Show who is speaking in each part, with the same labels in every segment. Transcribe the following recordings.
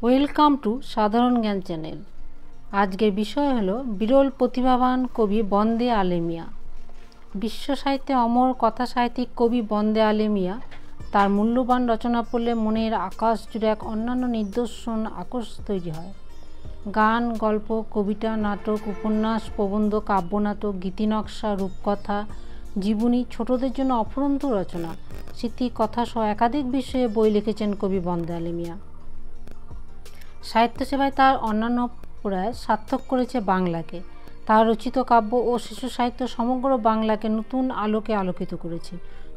Speaker 1: Welcome to সাধারণ জ্ঞান channel. আজকের বিষয় হলো বিরল প্রতিভাবান কবি বন্দে আলী মিয়া। বিশ্ব সাহিত্যে অমর কথা সাহিত্যিক কবি বন্দে আলী মিয়া। তার মূল্যবান রচনা পড়লে মনের আকাশ জুড়ে এক অন্যান্য নিদর্শন আকর্ষণ তৈরি হয়। গান, গল্প, কবিতা, নাটক, উপন্যাস, প্রবন্ধ, কাব্যনাটক, গীতিনকশা, রূপকথা, জীবনী, ছোটদের জন্য অফুরন্ত রচনা, স্মৃতি, কথা সহ একাধিক বিষয়ে বই লিখেছেন কবি বন্দে আলী মিয়া। সাহিত্য সেবায় তার অন্যান্য প্রয়াস সার্থক করেছে বাংলাকে। তার রচিত কাব্য ও শিশু সাহিত্য সমগ্র বাংলাকে নতুন আলোকে আলোকিত করেছে।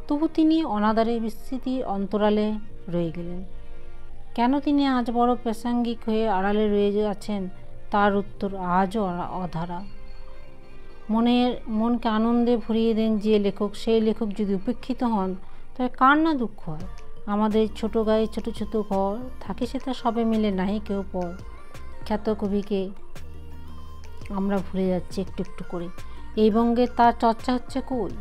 Speaker 1: তবু তিনি অনাদারে বিস্তৃতির অন্তরালে রয়ে গেলেন। কেন তিনি আজ বড় প্রাসঙ্গিক হয়ে আড়ালে রয়ে আছেন, তার উত্তর আজও অধারা। মনকে আনন্দে ভরিয়ে দেন যে লেখক, সেই লেখক যদি উপেক্ষিত হন তবে কার না দুঃখ হয়। আমাদের ছোট গায়ে ছোট ছোট ঘর থাকে, সেটা সবে মিলে নাহি কেউ পর। খ্যাত কবিকে আমরা ভুলে যাচ্ছি একটু একটু করে। এই বঙ্গে তার চর্চা হচ্ছে কই?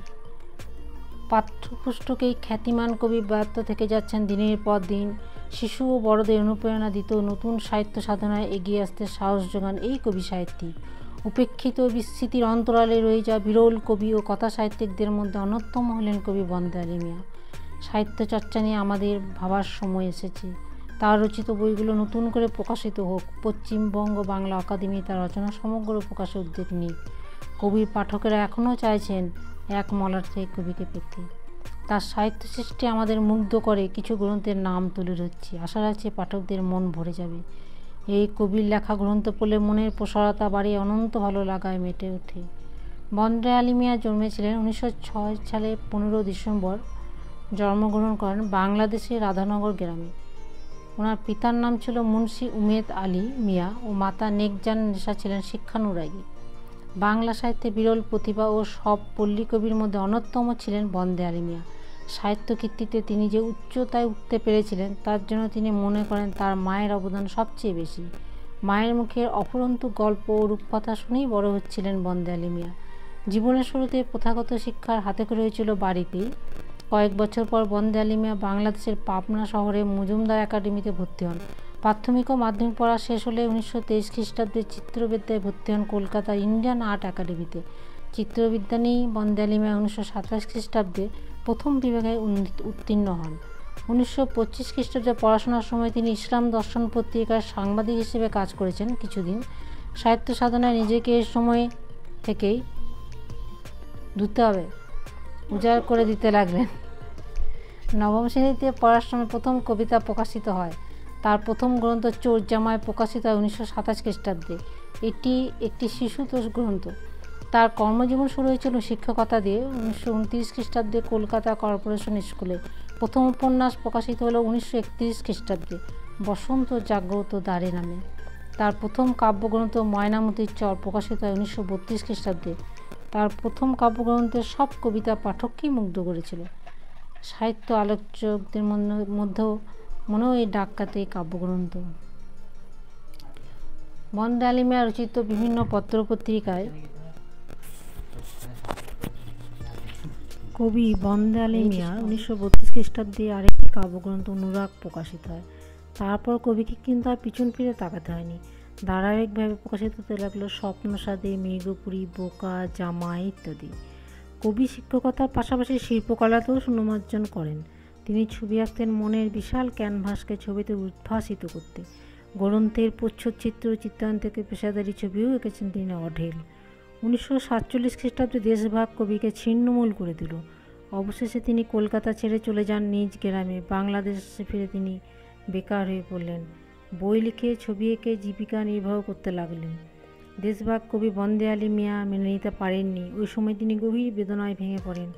Speaker 1: পাঠ্যপুস্তকেই খ্যাতিমান কবি ব্যর্থ থেকে যাচ্ছেন দিনের পর দিন। শিশু ও বড়দের অনুপ্রেরণা দিত, নতুন সাহিত্য সাধনায় এগিয়ে আসতে সাহস যোগান এই কবি সাহিত্যিক। উপেক্ষিত বিস্মৃতির অন্তরালে রয়ে যাওয়া বিরল কবি ও কথা সাহিত্যিকদের মধ্যে অন্যতম হলেন কবি বন্দে আলী মিয়া। সাহিত্য চর্চা নিয়ে আমাদের ভাবার সময় এসেছে। তার রচিত বইগুলো নতুন করে প্রকাশিত হোক। পশ্চিমবঙ্গ বাংলা একাডেমি তার রচনা সমগ্র প্রকাশে উদ্যোগ নিক। কবির পাঠকেরা এখনও চাইছেন এক মলার থেকে কবিকে পেতে। তার সাহিত্য সৃষ্টি আমাদের মুগ্ধ করে। কিছু গ্রন্থের নাম তুলে ধরছি, আশা রাখছি পাঠকদের মন ভরে যাবে। এই কবির লেখা গ্রন্থ পড়লে মনের প্রসারতা বাড়িয়ে অনন্ত ভালো লাগায় মেতে ওঠে। বন্দে আলী মিয়া জন্মেছিলেন 1906 সালে 15 ডিসেম্বর। জন্মগ্রহণ করেন বাংলাদেশের রাধানগর গ্রামে। ওনার পিতার নাম ছিল মুন্সি উমেদ আলী মিয়া ও মাতা নেকজান নেশা ছিলেন শিক্ষানুরাগী। বাংলা সাহিত্যে বিরল প্রতিভা ও সব পল্লী কবির মধ্যে অন্যতম ছিলেন বন্দে আলী মিয়া। সাহিত্য কীর্তিতে তিনি যে উচ্চতায় উঠতে পেরেছিলেন, তার জন্য তিনি মনে করেন তার মায়ের অবদান সবচেয়ে বেশি। মায়ের মুখের অফুরন্ত গল্প ও রূপকথা শুনেই বড় হচ্ছিলেন বন্দে আলী মিয়া। জীবনের শুরুতে প্রথাগত শিক্ষার হাতেখড়ি হয়েছিল বাড়িতেই। কয়েক বছর পর বন্দে আলী মিয়া বাংলাদেশের পাবনা শহরে মজুমদার একাডেমিতে ভর্তি হন। প্রাথমিক ও মাধ্যমিক পড়া শেষ হলে 1923 খ্রিস্টাব্দে চিত্রবিদ্যায় ভর্তি হন কলকাতার ইন্ডিয়ান আর্ট একাডেমিতে। চিত্রবিদ্যা নিয়েই বন্দে আলী মিয়া 1927 খ্রিস্টাব্দে প্রথম বিভাগে উত্তীর্ণ হন। 1925 খ্রিস্টাব্দে পড়াশোনার সময় তিনি ইসলাম দর্শন পত্রিকার সাংবাদিক হিসেবে কাজ করেছেন কিছুদিন। সাহিত্য সাধনায় নিজেকে এ সময় থেকেই উজাড় করে দিতে লাগলেন। নবম শ্রেণীতে পড়ার সময় প্রথম কবিতা প্রকাশিত হয়। তার প্রথম গ্রন্থ চোর জামায় প্রকাশিত হয় 1927 খ্রিস্টাব্দে। এটি একটি শিশুতোষ গ্রন্থ। তার কর্মজীবন শুরু হয়েছিল শিক্ষকতা দিয়ে 1929 খ্রিস্টাব্দে কলকাতা কর্পোরেশন স্কুলে। প্রথম উপন্যাস প্রকাশিত হলো 1931 খ্রিস্টাব্দে বসন্ত জাগ্রত দ্বারে নামে। তার প্রথম কাব্যগ্রন্থ ময়নামতির চর প্রকাশিত হয় 1932 খ্রিস্টাব্দে। তার প্রথম কাব্যগ্রন্থের সব কবিতা পাঠককেই মুগ্ধ করেছিল। সাহিত্য আলোচকদের মধ্যেও মনেও এই ডাককাতে এই কাব্যগ্রন্থ। বন্দে আলী মিয়া রচিত বিভিন্ন পত্রপত্রিকায় কবি বন্দে আলী মিয়া 1932 খ্রিস্টাব্দে আরেকটি কাব্যগ্রন্থ অনুরাগ প্রকাশিত হয়। তারপর কবিকে কিন্তু আর পিছন ফিরে তাকাতে হয়নি। ধারাবাহিকভাবে প্রকাশিত হতে লাগলো স্বপ্নসাদে, মেঘপুরী, বোকা, জামাই ইত্যাদি। কবি শিক্ষকতার পাশাপাশি শিল্পকলাতেও সুনামার্জন করেন। তিনি ছবি আঁকতেন মনের বিশাল ক্যানভাসকে ছবিতে উদ্ভাসিত করতে। গ্রন্থের প্রচ্ছদচিত্র, চিত্রায়ন থেকে পেশাদারি ছবিও এঁকেছেন তিনি অঢেল। 1947 খ্রিস্টাব্দে দেশভাগ কবিকে ছিন্নমূল করে দিল। অবশেষে তিনি কলকাতা ছেড়ে চলে যান নিজ গ্রামে। বাংলাদেশে ফিরে তিনি বেকার হয়ে পড়লেন। বই লিখে, ছবি এঁকে জীবিকা নির্বাহ করতে লাগলেন। দেশভাগ কবি বন্দে আলী মিয়া মেনে নিতে পারেননি। ওই সময় তিনি গভীর বেদনায় ভেঙে পড়েন।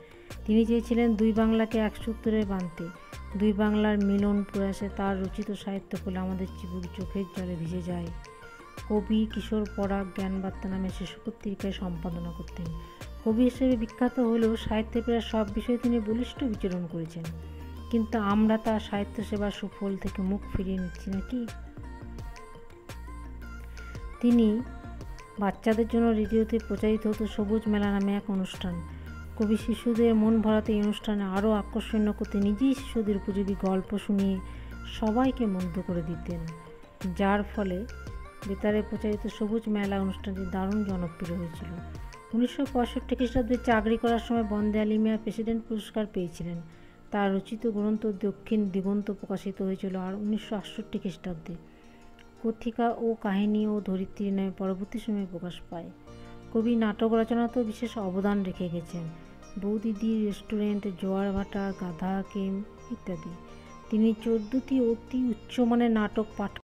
Speaker 1: তিনি চেয়েছিলেন দুই বাংলাকে এক সূত্রে বাঁধতে। দুই বাংলার মিলন প্রয়াসে তার রচিত সাহিত্য ফলে আমাদের চিবুক চোখের জলে ভিজে যায়। কবি কিশোর পরাগ জ্ঞানবার্তা নামে শিশু পত্রিকায় সম্পাদনা করতেন। কবি হিসেবে বিখ্যাত হলেও সাহিত্যে প্রায় সব বিষয়ে তিনি বলিষ্ঠ বিচরণ করেছেন। কিন্তু আমরা তার সাহিত্য সেবার সুফল থেকে মুখ ফিরিয়ে নিচ্ছি নাকি? তিনি বাচ্চাদের জন্য রেডিওতে প্রচারিত হতো সবুজ মেলা নামে এক অনুষ্ঠান। কবি শিশুদের মন ভরাতে এই অনুষ্ঠানে আরও আকর্ষণীয় করতে নিজেই শিশুদের উপযোগী গল্প শুনিয়ে সবাইকে মুগ্ধ করে দিতেন। যার ফলে বেতারে প্রচারিত সবুজ মেলা অনুষ্ঠানটি দারুণ জনপ্রিয় হয়েছিল। 1965 খ্রিস্টাব্দে চাকরি করার সময় বন্দে আলী মিয়া প্রেসিডেন্ট পুরস্কার পেয়েছিলেন। তার রচিত গ্রন্থ দক্ষিণ দিগন্ত প্রকাশিত হয়েছিল আর 1968 খ্রিস্টাব্দে। কথিকা ও কাহিনী ও ধরিত্রী নামে পরবর্তী সময়ে প্রকাশ পায়। কবি নাটক রচনাতেও বিশেষ অবদান রেখে গেছেন। বৌদিদি রেস্টুরেন্ট, জোয়ার ভাটা, গাধা কেম ইত্যাদি। তিনি 14টি অতি উচ্চমানের নাটক পাঠ